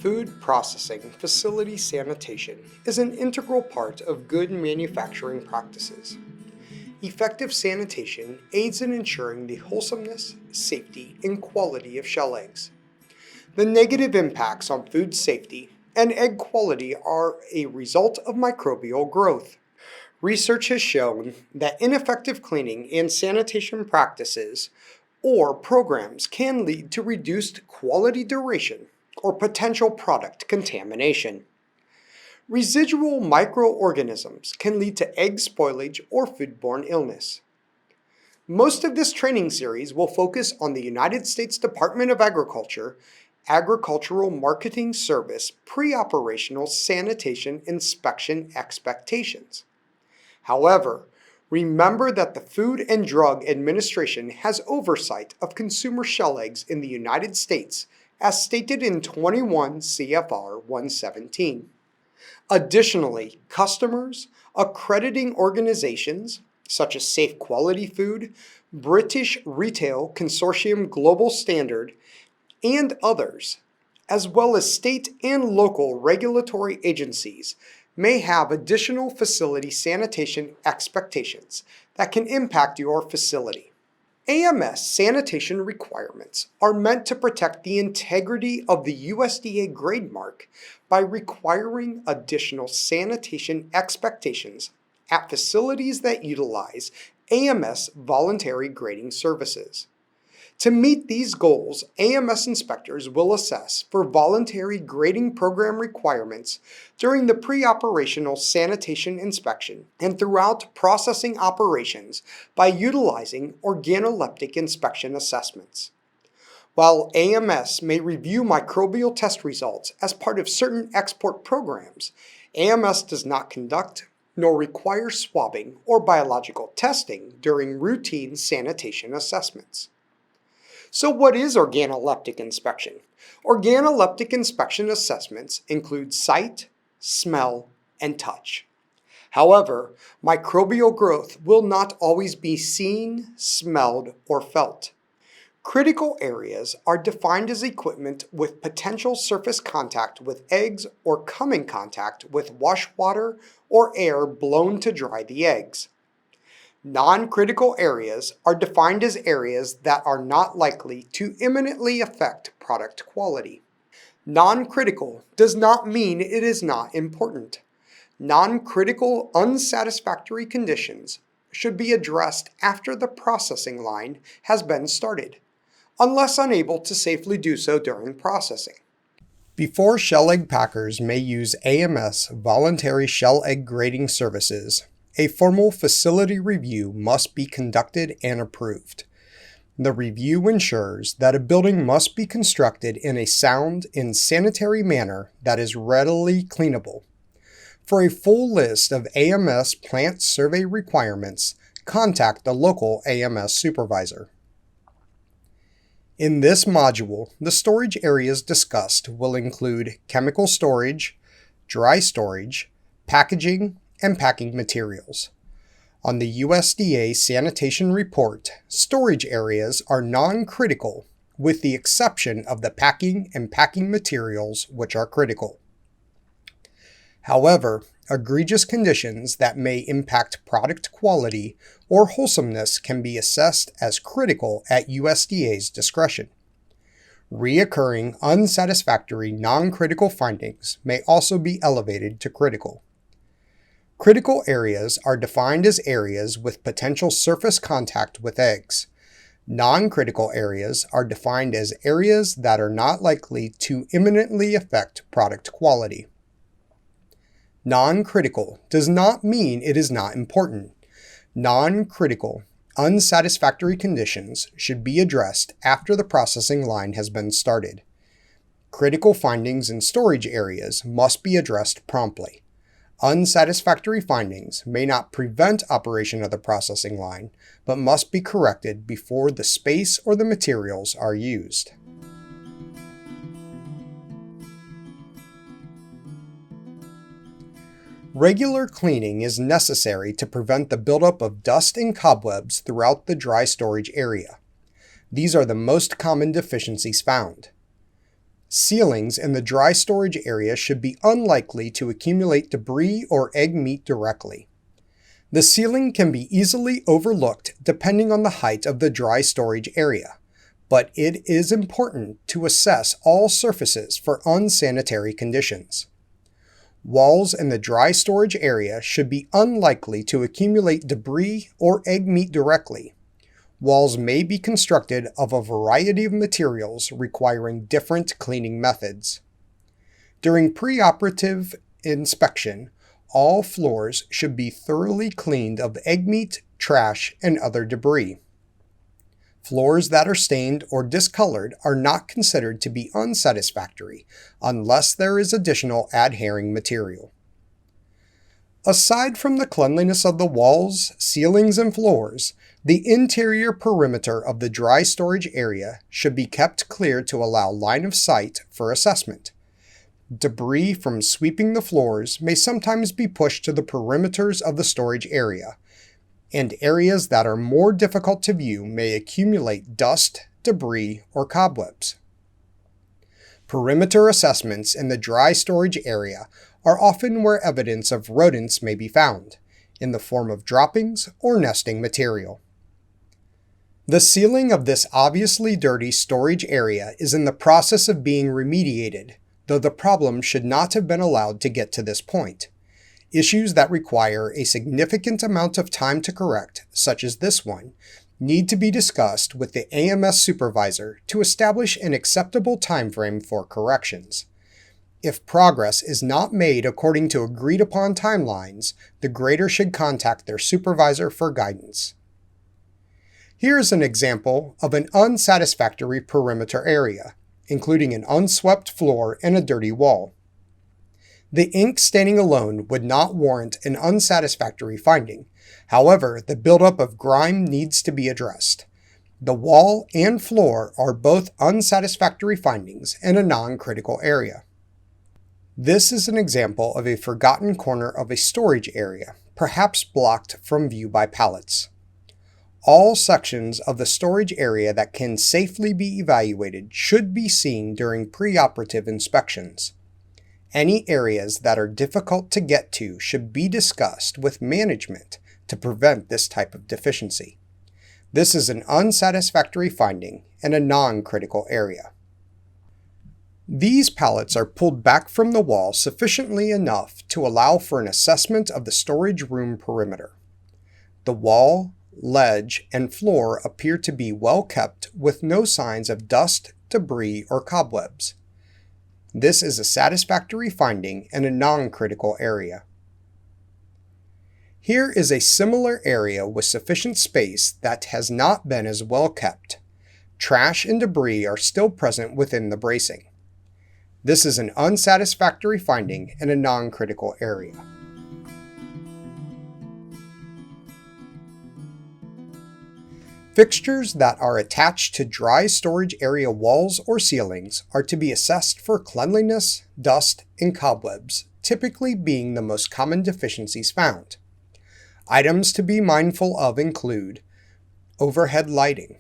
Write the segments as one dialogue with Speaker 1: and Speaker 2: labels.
Speaker 1: Food processing facility sanitation is an integral part of good manufacturing practices. Effective sanitation aids in ensuring the wholesomeness, safety, and quality of shell eggs. The negative impacts on food safety and egg quality are a result of microbial growth. Research has shown that ineffective cleaning and sanitation practices or programs can lead to reduced quality duration or potential product contamination. Residual microorganisms can lead to egg spoilage or foodborne illness. Most of this training series will focus on the United States Department of Agriculture Agricultural Marketing Service pre-operational sanitation inspection expectations. However, remember that the Food and Drug Administration has oversight of consumer shell eggs in the United States as stated in 21 CFR 117. Additionally, customers, accrediting organizations such as Safe Quality Food, British Retail Consortium Global Standard, and others, as well as state and local regulatory agencies, may have additional facility sanitation expectations that can impact your facility. AMS sanitation requirements are meant to protect the integrity of the USDA grade mark by requiring additional sanitation expectations at facilities that utilize AMS voluntary grading services. To meet these goals, AMS inspectors will assess for voluntary grading program requirements during the pre-operational sanitation inspection and throughout processing operations by utilizing organoleptic inspection assessments. While AMS may review microbial test results as part of certain export programs, AMS does not conduct nor require swabbing or biological testing during routine sanitation assessments. So what is organoleptic inspection? Organoleptic inspection assessments include sight, smell, and touch. However, microbial growth will not always be seen, smelled, or felt. Critical areas are defined as equipment with potential surface contact with eggs or come in contact with wash water or air blown to dry the eggs. Non-critical areas are defined as areas that are not likely to imminently affect product quality. Non-critical does not mean it is not important. Non-critical unsatisfactory conditions should be addressed after the processing line has been started, unless unable to safely do so during processing. Before shell egg packers may use AMS voluntary shell egg grading services, a formal facility review must be conducted and approved. The review ensures that a building must be constructed in a sound and sanitary manner that is readily cleanable. For a full list of AMS plant survey requirements, contact the local AMS supervisor. In this module, the storage areas discussed will include chemical storage, dry storage, packaging, and packing materials. On the USDA Sanitation Report, storage areas are non-critical with the exception of the packing and packing materials which are critical. However, egregious conditions that may impact product quality or wholesomeness can be assessed as critical at USDA's discretion. Reoccurring unsatisfactory non-critical findings may also be elevated to critical. Critical areas are defined as areas with potential surface contact with eggs. Non-critical areas are defined as areas that are not likely to imminently affect product quality. Non-critical does not mean it is not important. Non-critical, unsatisfactory conditions should be addressed after the processing line has been started. Critical findings in storage areas must be addressed promptly. Unsatisfactory findings may not prevent operation of the processing line, but must be corrected before the space or the materials are used. Regular cleaning is necessary to prevent the buildup of dust and cobwebs throughout the dry storage area. These are the most common deficiencies found. Ceilings in the dry storage area should be unlikely to accumulate debris or egg meat directly. The ceiling can be easily overlooked depending on the height of the dry storage area, but it is important to assess all surfaces for unsanitary conditions. Walls in the dry storage area should be unlikely to accumulate debris or egg meat directly. Walls may be constructed of a variety of materials requiring different cleaning methods. During preoperative inspection, all floors should be thoroughly cleaned of egg meat, trash, and other debris. Floors that are stained or discolored are not considered to be unsatisfactory unless there is additional adhering material. Aside from the cleanliness of the walls, ceilings, and floors, the interior perimeter of the dry storage area should be kept clear to allow line of sight for assessment. Debris from sweeping the floors may sometimes be pushed to the perimeters of the storage area, and areas that are more difficult to view may accumulate dust, debris, or cobwebs. Perimeter assessments in the dry storage area are often where evidence of rodents may be found, in the form of droppings or nesting material. The ceiling of this obviously dirty storage area is in the process of being remediated, though the problem should not have been allowed to get to this point. Issues that require a significant amount of time to correct, such as this one, need to be discussed with the AMS supervisor to establish an acceptable timeframe for corrections. If progress is not made according to agreed-upon timelines, the grader should contact their supervisor for guidance. Here is an example of an unsatisfactory perimeter area, including an unswept floor and a dirty wall. The ink staining alone would not warrant an unsatisfactory finding. However, the buildup of grime needs to be addressed. The wall and floor are both unsatisfactory findings in a non-critical area. This is an example of a forgotten corner of a storage area, perhaps blocked from view by pallets. All sections of the storage area that can safely be evaluated should be seen during preoperative inspections. Any areas that are difficult to get to should be discussed with management to prevent this type of deficiency. This is an unsatisfactory finding in a non-critical area. These pallets are pulled back from the wall sufficiently enough to allow for an assessment of the storage room perimeter. The wall, ledge, and floor appear to be well kept with no signs of dust, debris, or cobwebs. This is a satisfactory finding in a non-critical area. Here is a similar area with sufficient space that has not been as well kept. Trash and debris are still present within the bracing. This is an unsatisfactory finding in a non-critical area. Fixtures that are attached to dry storage area walls or ceilings are to be assessed for cleanliness, dust, and cobwebs, typically being the most common deficiencies found. Items to be mindful of include overhead lighting,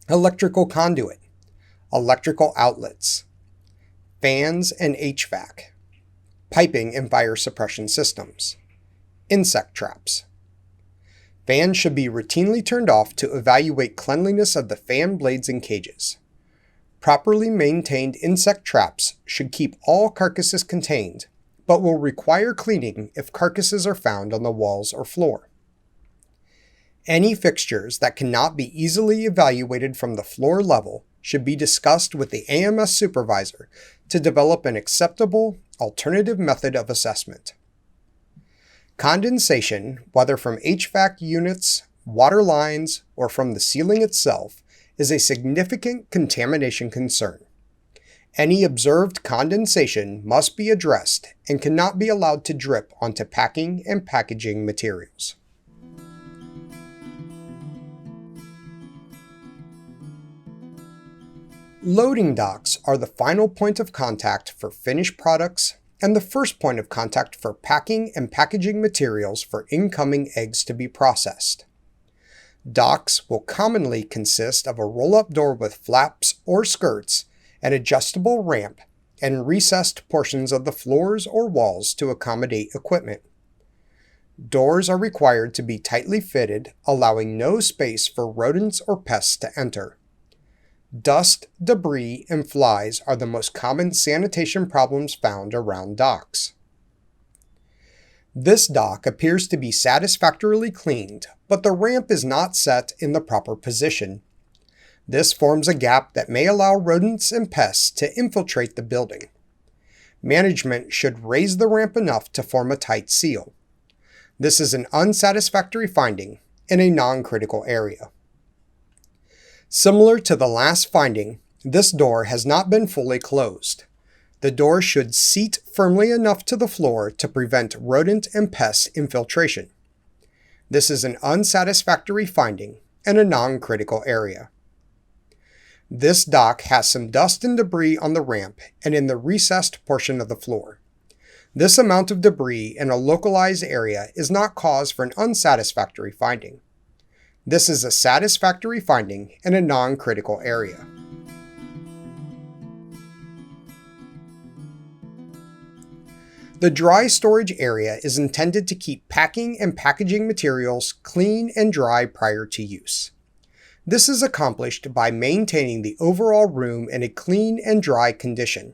Speaker 1: electrical conduit, electrical outlets, fans and HVAC, piping and fire suppression systems, insect traps. Fans should be routinely turned off to evaluate cleanliness of the fan blades and cages. Properly maintained insect traps should keep all carcasses contained, but will require cleaning if carcasses are found on the walls or floor. Any fixtures that cannot be easily evaluated from the floor level should be discussed with the AMS supervisor to develop an acceptable alternative method of assessment. Condensation, whether from HVAC units, water lines, or from the ceiling itself, is a significant contamination concern. Any observed condensation must be addressed and cannot be allowed to drip onto packing and packaging materials. Loading docks are the final point of contact for finished products and the first point of contact for packing and packaging materials for incoming eggs to be processed. Docks will commonly consist of a roll-up door with flaps or skirts an adjustable ramp, and recessed portions of the floors or walls to accommodate equipment. Doors are required to be tightly fitted, allowing no space for rodents or pests to enter. Dust, debris, and flies are the most common sanitation problems found around docks. This dock appears to be satisfactorily cleaned, but the ramp is not set in the proper position. This forms a gap that may allow rodents and pests to infiltrate the building. Management should raise the ramp enough to form a tight seal. This is an unsatisfactory finding in a non-critical area. Similar to the last finding, this door has not been fully closed. The door should seat firmly enough to the floor to prevent rodent and pest infiltration. This is an unsatisfactory finding in a non-critical area. This dock has some dust and debris on the ramp and in the recessed portion of the floor. This amount of debris in a localized area is not cause for an unsatisfactory finding. This is a satisfactory finding in a non-critical area. The dry storage area is intended to keep packing and packaging materials clean and dry prior to use. This is accomplished by maintaining the overall room in a clean and dry condition.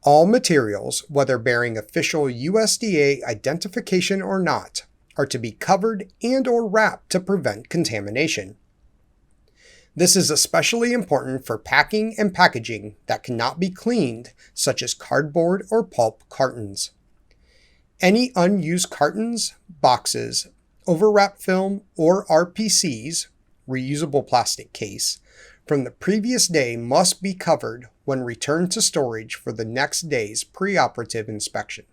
Speaker 1: All materials, whether bearing official USDA identification or not, are to be covered and/or wrapped to prevent contamination. This is especially important for packing and packaging that cannot be cleaned, such as cardboard or pulp cartons. Any unused cartons, boxes, overwrap film, or RPCs, reusable plastic case, from the previous day must be covered when returned to storage for the next day's preoperative inspection.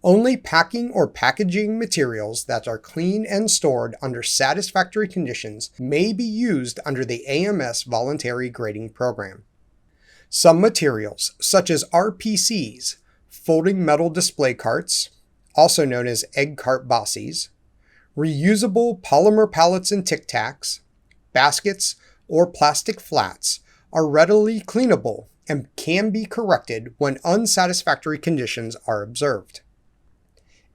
Speaker 1: Only packing or packaging materials that are clean and stored under satisfactory conditions may be used under the AMS voluntary grading program. Some materials, such as RPCs, folding metal display carts, also known as egg cart bossies, reusable polymer pallets and Tic Tacs, baskets, or plastic flats, are readily cleanable and can be corrected when unsatisfactory conditions are observed.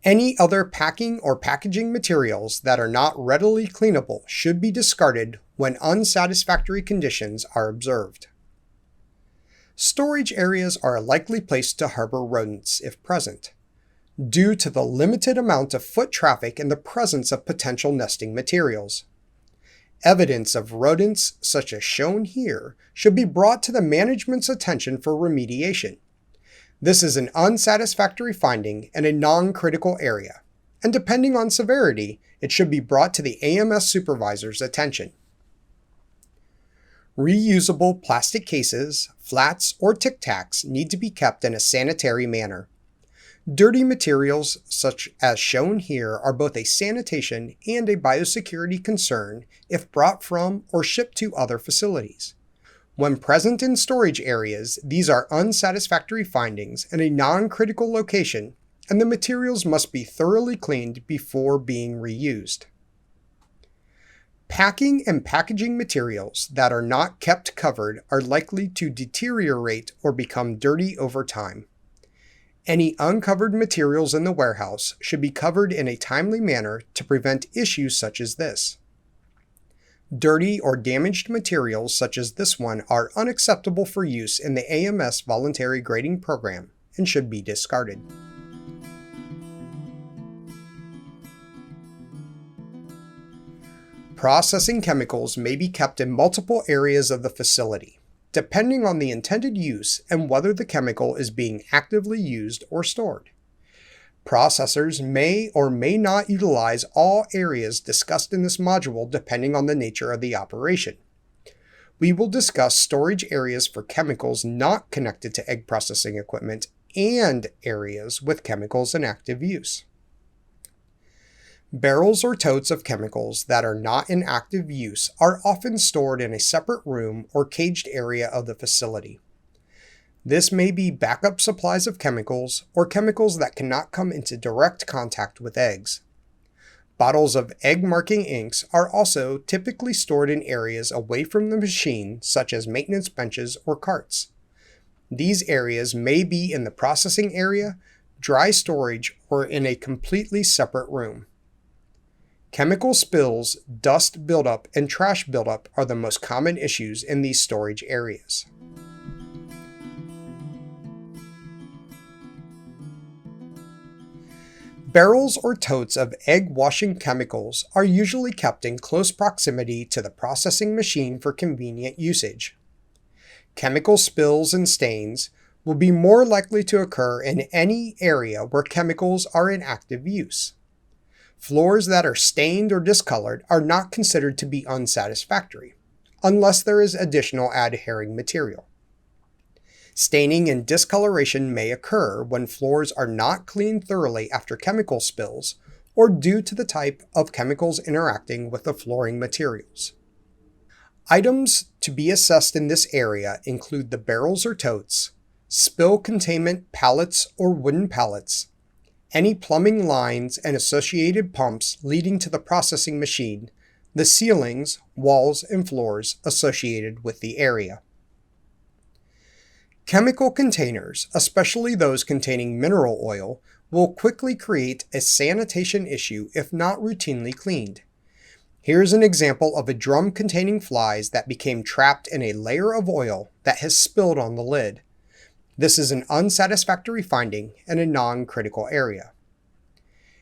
Speaker 1: Any other packing or packaging materials that are not readily cleanable should be discarded when unsatisfactory conditions are observed. Storage areas are a likely place to harbor rodents if present, due to the limited amount of foot traffic and the presence of potential nesting materials. Evidence of rodents, such as shown here, should be brought to the management's attention for remediation. This is an unsatisfactory finding in a non-critical area, and depending on severity, it should be brought to the AMS supervisor's attention. Reusable plastic cases, flats, or Tic Tacs need to be kept in a sanitary manner. Dirty materials, such as shown here, are both a sanitation and a biosecurity concern if brought from or shipped to other facilities. When present in storage areas, these are unsatisfactory findings in a non-critical location, and the materials must be thoroughly cleaned before being reused. Packing and packaging materials that are not kept covered are likely to deteriorate or become dirty over time. Any uncovered materials in the warehouse should be covered in a timely manner to prevent issues such as this. Dirty or damaged materials such as this one are unacceptable for use in the AMS voluntary grading program and should be discarded. Processing chemicals may be kept in multiple areas of the facility, depending on the intended use and whether the chemical is being actively used or stored. Processors may or may not utilize all areas discussed in this module depending on the nature of the operation. We will discuss storage areas for chemicals not connected to egg processing equipment and areas with chemicals in active use. Barrels or totes of chemicals that are not in active use are often stored in a separate room or caged area of the facility. This may be backup supplies of chemicals or chemicals that cannot come into direct contact with eggs. Bottles of egg marking inks are also typically stored in areas away from the machine, such as maintenance benches or carts. These areas may be in the processing area, dry storage, or in a completely separate room. Chemical spills, dust buildup, and trash buildup are the most common issues in these storage areas. Barrels or totes of egg washing chemicals are usually kept in close proximity to the processing machine for convenient usage. Chemical spills and stains will be more likely to occur in any area where chemicals are in active use. Floors that are stained or discolored are not considered to be unsatisfactory, unless there is additional adhering material. Staining and discoloration may occur when floors are not cleaned thoroughly after chemical spills or due to the type of chemicals interacting with the flooring materials. Items to be assessed in this area include the barrels or totes, spill containment pallets or wooden pallets, any plumbing lines and associated pumps leading to the processing machine, the ceilings, walls, and floors associated with the area. Chemical containers, especially those containing mineral oil, will quickly create a sanitation issue if not routinely cleaned. Here's an example of a drum containing flies that became trapped in a layer of oil that has spilled on the lid. This is an unsatisfactory finding in a non-critical area.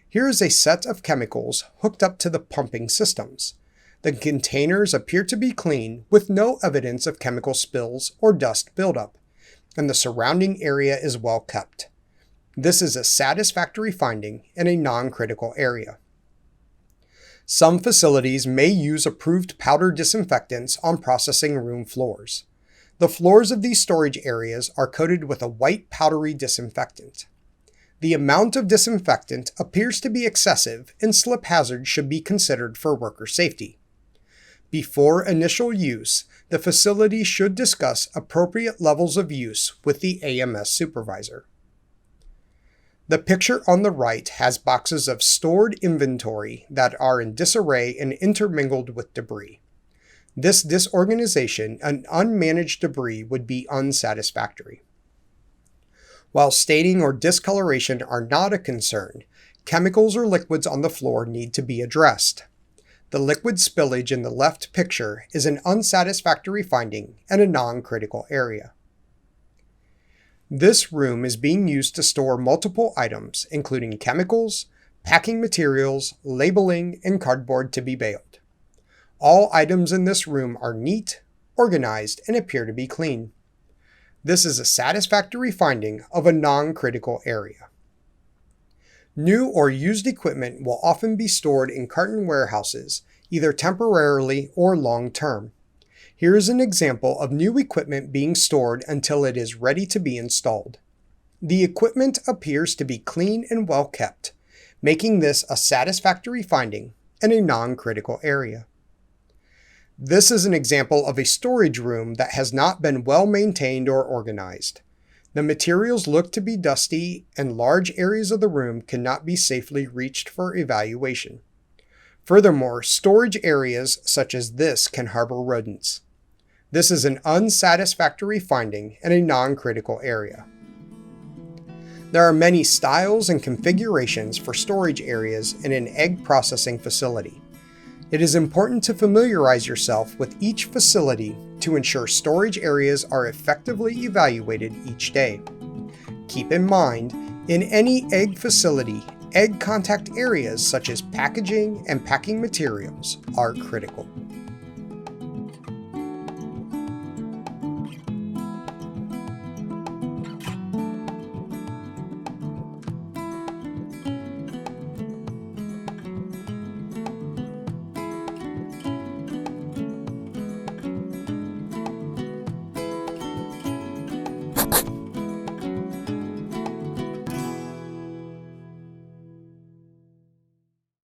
Speaker 1: Here is a set of chemicals hooked up to the pumping systems. The containers appear to be clean with no evidence of chemical spills or dust buildup, and the surrounding area is well kept. This is a satisfactory finding in a non-critical area. Some facilities may use approved powder disinfectants on processing room floors. The floors of these storage areas are coated with a white powdery disinfectant. The amount of disinfectant appears to be excessive, and slip hazards should be considered for worker safety. Before initial use, the facility should discuss appropriate levels of use with the AMS supervisor. The picture on the right has boxes of stored inventory that are in disarray and intermingled with debris. This disorganization and unmanaged debris would be unsatisfactory. While staining or discoloration are not a concern, chemicals or liquids on the floor need to be addressed. The liquid spillage in the left picture is an unsatisfactory finding in a non-critical area. This room is being used to store multiple items, including chemicals, packing materials, labeling, and cardboard to be baled. All items in this room are neat, organized, and appear to be clean. This is a satisfactory finding of a non-critical area. New or used equipment will often be stored in carton warehouses, either temporarily or long-term. Here is an example of new equipment being stored until it is ready to be installed. The equipment appears to be clean and well kept, making this a satisfactory finding in a non-critical area. This is an example of a storage room that has not been well maintained or organized. The materials look to be dusty, and large areas of the room cannot be safely reached for evaluation. Furthermore, storage areas such as this can harbor rodents. This is an unsatisfactory finding in a non-critical area. There are many styles and configurations for storage areas in an egg processing facility. It is important to familiarize yourself with each facility to ensure storage areas are effectively evaluated each day. Keep in mind, in any egg facility, egg contact areas such as packaging and packing materials are critical.